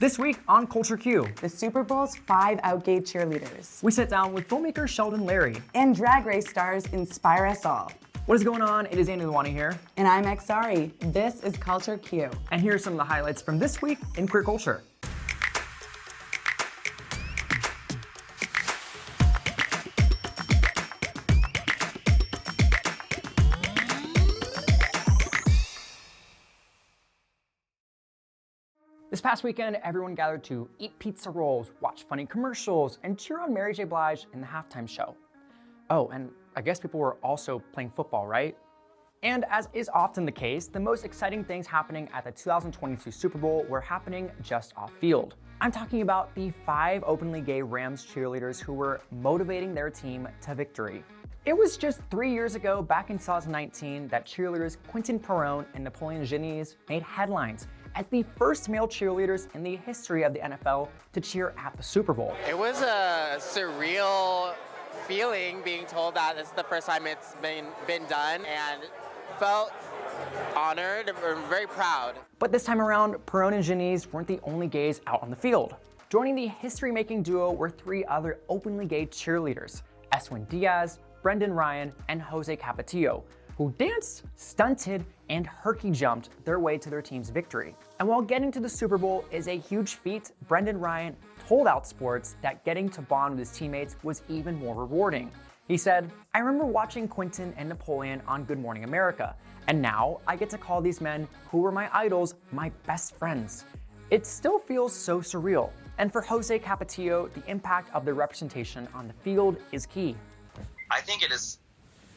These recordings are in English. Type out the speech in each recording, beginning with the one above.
This week on Culture Q, the Super Bowl's 5 out-gay cheerleaders. We sit down with filmmaker Sheldon Larry. And Drag Race stars inspire us all. What is going on? It is Lalwani here. And I'm Xari. This is Culture Q. And here are some of the highlights from this week in queer culture. This past weekend, everyone gathered to eat pizza rolls, watch funny commercials, and cheer on Mary J. Blige in the halftime show. Oh, and I guess people were also playing football, right? And as is often the case, the most exciting things happening at the 2022 Super Bowl were happening just off field. I'm talking about the 5 openly gay Rams cheerleaders who were motivating their team to victory. It was just 3 years ago, back in 2019, that cheerleaders Quentin Perrone and Napoleon Genies made headlines as the first male cheerleaders in the history of the NFL to cheer at the Super Bowl. It was a surreal feeling being told that this is the first time it's been done, and felt honored and very proud. But this time around, Perrone and Genies weren't the only gays out on the field. Joining the history-making duo were 3 other openly gay cheerleaders, Eswin Diaz, Brendan Ryan, and Jose Capetillo, who danced, stunted, and herky jumped their way to their team's victory. And while getting to the Super Bowl is a huge feat, Brendan Ryan told Outsports that getting to bond with his teammates was even more rewarding. He said, "I remember watching Quentin and Napoleon on Good Morning America, and now I get to call these men who were my idols my best friends. It still feels so surreal." And for Jose Capetillo, the impact of their representation on the field is key. I think it is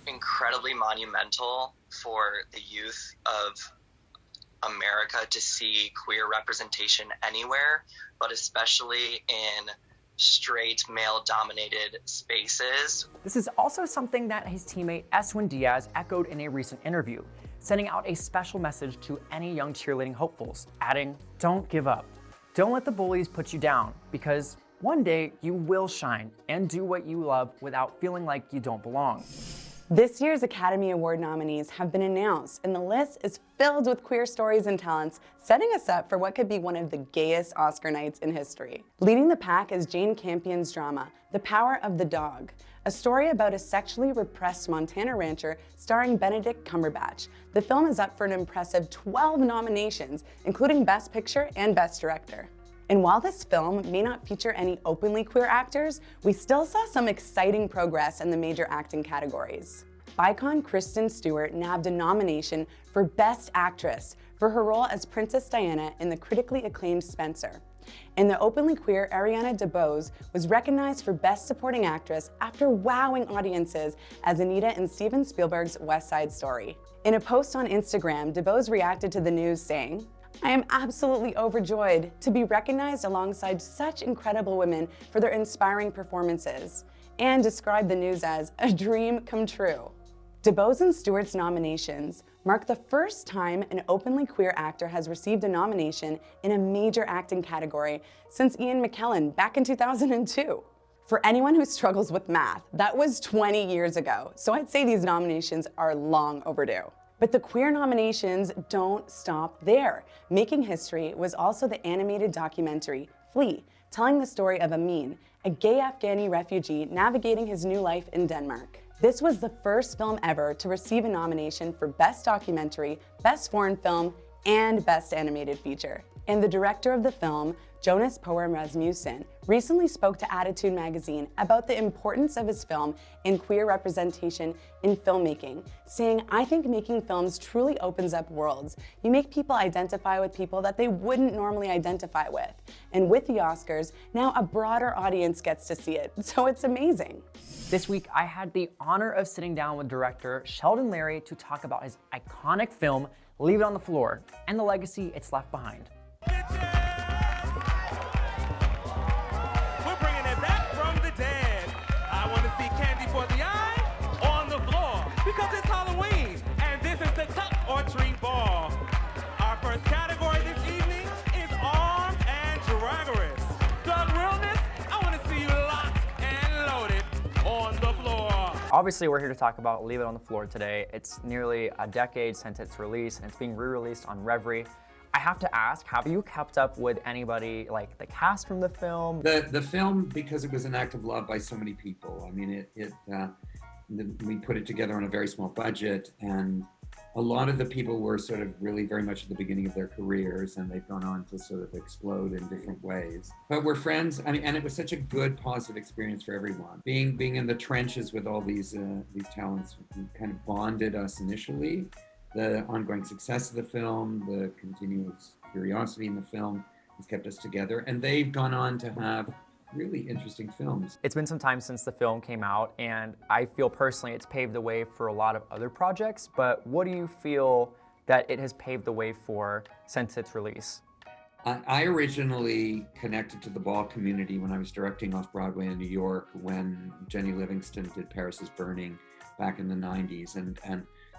incredibly monumental for the youth of America to see queer representation anywhere, but especially in straight male-dominated spaces. This is also something that his teammate Eswin Diaz echoed in a recent interview, sending out a special message to any young cheerleading hopefuls, adding, "Don't give up. Don't let the bullies put you down, because one day you will shine and do what you love without feeling like you don't belong." This year's Academy Award nominees have been announced, and the list is filled with queer stories and talents, setting us up for what could be one of the gayest Oscar nights in history. Leading the pack is Jane Campion's drama, The Power of the Dog, a story about a sexually repressed Montana rancher starring Benedict Cumberbatch. The film is up for an impressive 12 nominations, including Best Picture and Best Director. And while this film may not feature any openly queer actors, we still saw some exciting progress in the major acting categories. Bicon Kristen Stewart nabbed a nomination for Best Actress for her role as Princess Diana in the critically acclaimed Spencer. And the openly queer Ariana DeBose was recognized for Best Supporting Actress after wowing audiences as Anita in Steven Spielberg's West Side Story. In a post on Instagram, DeBose reacted to the news saying, "I am absolutely overjoyed to be recognized alongside such incredible women for their inspiring performances," and described the news as a dream come true. DeBose and Stewart's nominations mark the first time an openly queer actor has received a nomination in a major acting category since Ian McKellen back in 2002. For anyone who struggles with math, that was 20 years ago, so I'd say these nominations are long overdue. But the queer nominations don't stop there. Making history was also the animated documentary, Flee, telling the story of Amin, a gay Afghani refugee navigating his new life in Denmark. This was the first film ever to receive a nomination for Best Documentary, Best Foreign Film, and Best Animated Feature. And the director of the film, Jonas Poem Rasmussen, recently spoke to Attitude magazine about the importance of his film in queer representation in filmmaking, saying, "I think making films truly opens up worlds. You make people identify with people that they wouldn't normally identify with. And with the Oscars, now a broader audience gets to see it, so it's amazing." This week, I had the honor of sitting down with director Sheldon Larry to talk about his iconic film, Leave It on the Floor, and the legacy it's left behind. We're bringing it back from the dead. I want to see candy for the eye on the floor because it's Halloween and this is the tuck or treat ball. Our first category this evening is armed and draggerous. Doug Realness, I want to see you locked and loaded on the floor. Obviously, we're here to talk about Leave It on the Floor today. It's nearly a decade since its release, and it's being re-released on Revry. I have to ask, have you kept up with anybody, like the cast from the film? The film, because it was an act of love by so many people. I mean, we put it together on a very small budget, and a lot of the people were sort of really very much at the beginning of their careers, and they've gone on to sort of explode in different ways. But we're friends. I mean, and it was such a good, positive experience for everyone. Being in the trenches with all these talents kind of bonded us initially. The ongoing success of the film, the continuous curiosity in the film has kept us together, and they've gone on to have really interesting films. It's been some time since the film came out, and I feel personally it's paved the way for a lot of other projects, but what do you feel that it has paved the way for since its release? I originally connected to the ball community when I was directing off-Broadway in New York when Jenny Livingston did Paris is Burning back in the 90s, and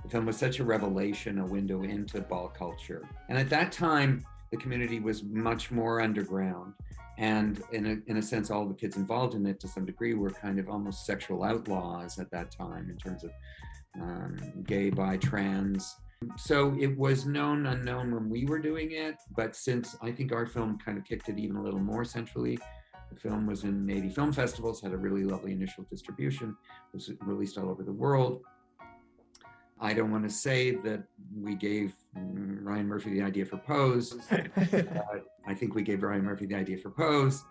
the film was such a revelation, a window into ball culture. And at that time, the community was much more underground. And in a sense, all the kids involved in it to some degree were kind of almost sexual outlaws at that time in terms of gay, bi, trans. So it was known, unknown when we were doing it. But since I think our film kind of kicked it even a little more centrally, the film was in 80 film festivals, had a really lovely initial distribution, was released all over the world. I don't want to say that we gave Ryan Murphy the idea for Pose. I think we gave Ryan Murphy the idea for Pose.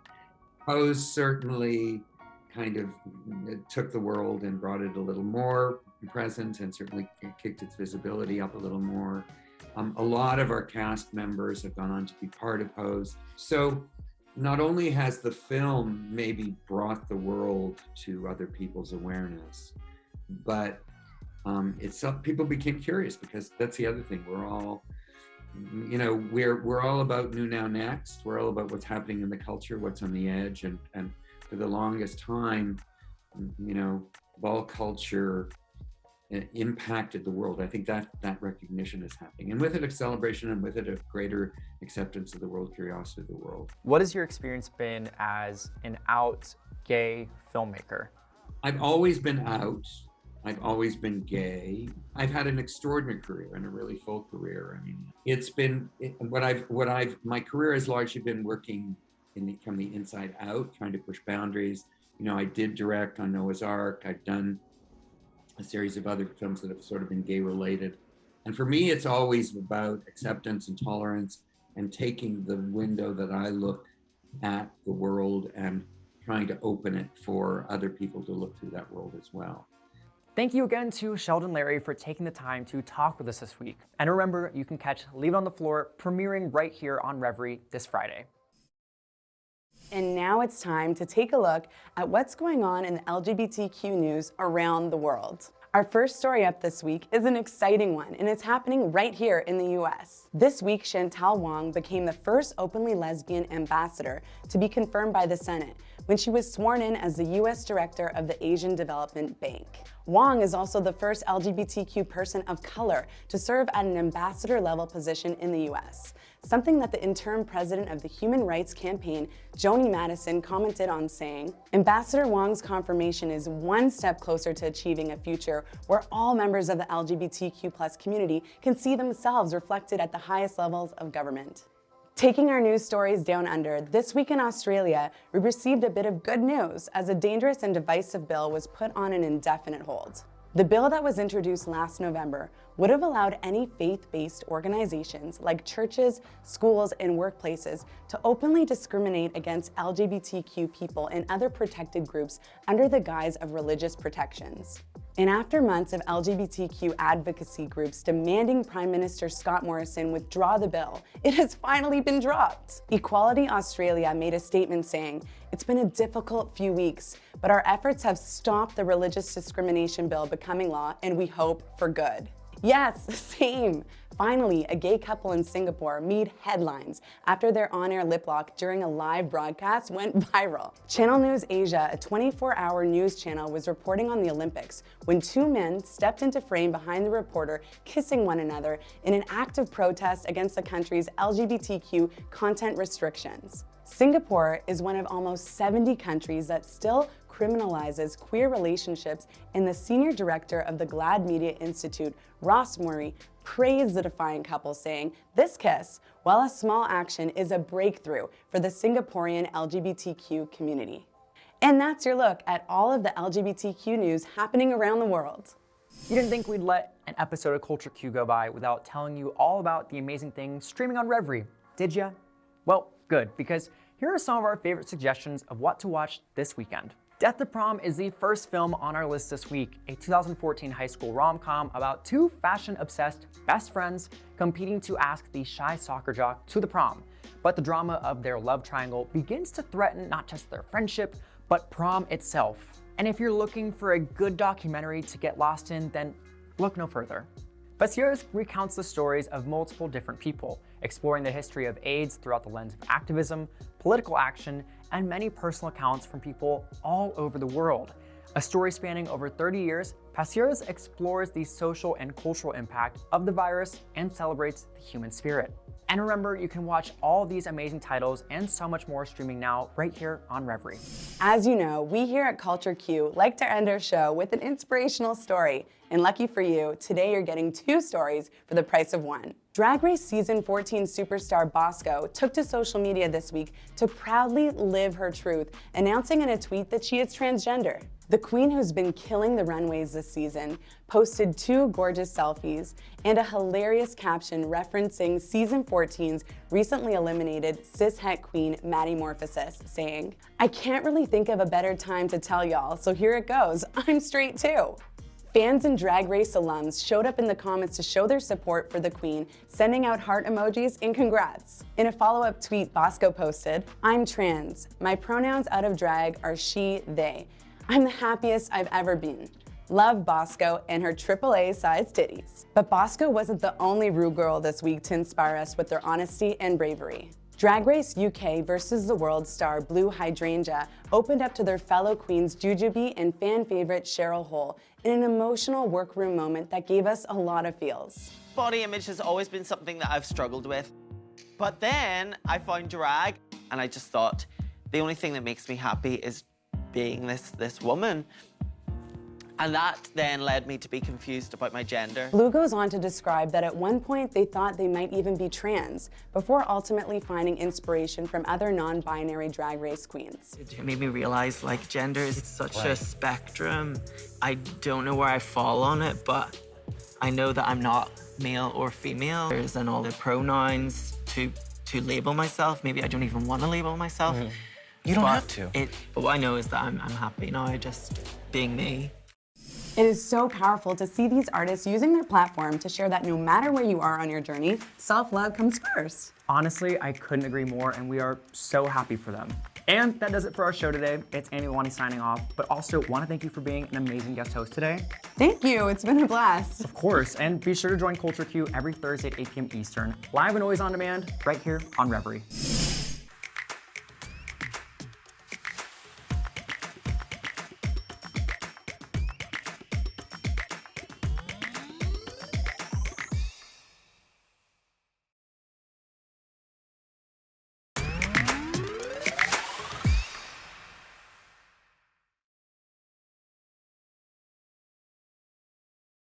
Pose certainly kind of took the world and brought it a little more present, and certainly kicked its visibility up a little more. A lot of our cast members have gone on to be part of Pose. So not only has the film maybe brought the world to other people's awareness, but people became curious, because that's the other thing. We're all, we're all about new, now, next. We're all about what's happening in the culture, what's on the edge, and for the longest time, ball culture impacted the world. I think that recognition is happening, and with it a celebration, and with it a greater acceptance of the world, curiosity of the world. What has your experience been as an out gay filmmaker? I've always been out. I've always been gay. I've had an extraordinary career and a really full career. I mean, it's been my career has largely been working from the inside out, trying to push boundaries. I did direct on Noah's Ark. I've done a series of other films that have sort of been gay related. And for me, it's always about acceptance and tolerance, and taking the window that I look at the world and trying to open it for other people to look through that world as well. Thank you again to Sheldon Larry for taking the time to talk with us this week. And remember, you can catch Leave It on the Floor premiering right here on Revry this Friday. And now it's time to take a look at what's going on in the LGBTQ news around the world. Our first story up this week is an exciting one, and it's happening right here in the US. This week, Chantal Wong became the first openly lesbian ambassador to be confirmed by the Senate when she was sworn in as the US Director of the Asian Development Bank. Wong is also the first LGBTQ person of color to serve at an ambassador-level position in the US, something that the interim president of the Human Rights Campaign, Joni Madison, commented on, saying, "Ambassador Wong's confirmation is one step closer to achieving a future where all members of the LGBTQ+ community can see themselves reflected at the highest levels of government." Taking our news stories down under, this week in Australia, we received a bit of good news as a dangerous and divisive bill was put on an indefinite hold. The bill that was introduced last November would have allowed any faith-based organizations like churches, schools, and workplaces to openly discriminate against LGBTQ people and other protected groups under the guise of religious protections. And after months of LGBTQ advocacy groups demanding Prime Minister Scott Morrison withdraw the bill, it has finally been dropped. Equality Australia made a statement saying, "It's been a difficult few weeks, but our efforts have stopped the religious discrimination bill becoming law, and we hope for good." Yes, same. Finally, a gay couple in Singapore made headlines after their on-air lip lock during a live broadcast went viral. Channel News Asia, a 24-hour news channel, was reporting on the Olympics when two men stepped into frame behind the reporter, kissing one another in an act of protest against the country's LGBTQ content restrictions. Singapore is one of almost 70 countries that still criminalizes queer relationships, and the senior director of the GLAAD Media Institute, Ross Murray, praised the defiant couple, saying, "This kiss, while a small action, is a breakthrough for the Singaporean LGBTQ community." And that's your look at all of the LGBTQ news happening around the world. You didn't think we'd let an episode of Culture Q go by without telling you all about the amazing things streaming on Revry, did ya? Well, good, because here are some of our favorite suggestions of what to watch this weekend. Death to Prom is the first film on our list this week, a 2014 high school rom-com about two fashion-obsessed best friends competing to ask the shy soccer jock to the prom. But the drama of their love triangle begins to threaten not just their friendship, but prom itself. And if you're looking for a good documentary to get lost in, then look no further. Vizio recounts the stories of multiple different people, exploring the history of AIDS throughout the lens of activism, political action, and many personal accounts from people all over the world. A story spanning over 30 years, Vizio explores the social and cultural impact of the virus and celebrates the human spirit. And remember, you can watch all these amazing titles and so much more streaming now right here on Revry. As you know, we here at Culture Q like to end our show with an inspirational story. And lucky for you, today you're getting two stories for the price of one. Drag Race Season 14 superstar Bosco took to social media this week to proudly live her truth, announcing in a tweet that she is transgender. The queen, who's been killing the runways this season, posted two gorgeous selfies and a hilarious caption referencing Season 14's recently eliminated cishet queen Maddie Morphosis, saying, "I can't really think of a better time to tell y'all, so here it goes, I'm straight too." Fans and Drag Race alums showed up in the comments to show their support for the queen, sending out heart emojis and congrats. In a follow-up tweet, Bosco posted, "I'm trans. My pronouns out of drag are she, they. I'm the happiest I've ever been. Love Bosco and her AAA-sized titties." But Bosco wasn't the only rude girl this week to inspire us with their honesty and bravery. Drag Race UK versus the World star Blue Hydrangea opened up to their fellow queens Jujubee and fan favorite Cheryl Hole in an emotional workroom moment that gave us a lot of feels. Body image has always been something that I've struggled with. But then I found drag and I just thought, the only thing that makes me happy is being this woman. And that then led me to be confused about my gender. Blue goes on to describe that at one point they thought they might even be trans, before ultimately finding inspiration from other non-binary Drag Race queens. It made me realize, like, gender is such a spectrum. I don't know where I fall on it, but I know that I'm not male or female. And all the pronouns to label myself. Maybe I don't even want to label myself. You don't have to. But what I know is that I'm happy now, just being me. It is so powerful to see these artists using their platform to share that no matter where you are on your journey, self-love comes first. Honestly, I couldn't agree more, and we are so happy for them. And that does it for our show today. It's Lalwani signing off, but also want to thank you for being an amazing guest host today. Thank you, it's been a blast. Of course, and be sure to join Culture Q every Thursday at 8 p.m. Eastern, live and always on demand, right here on Revry.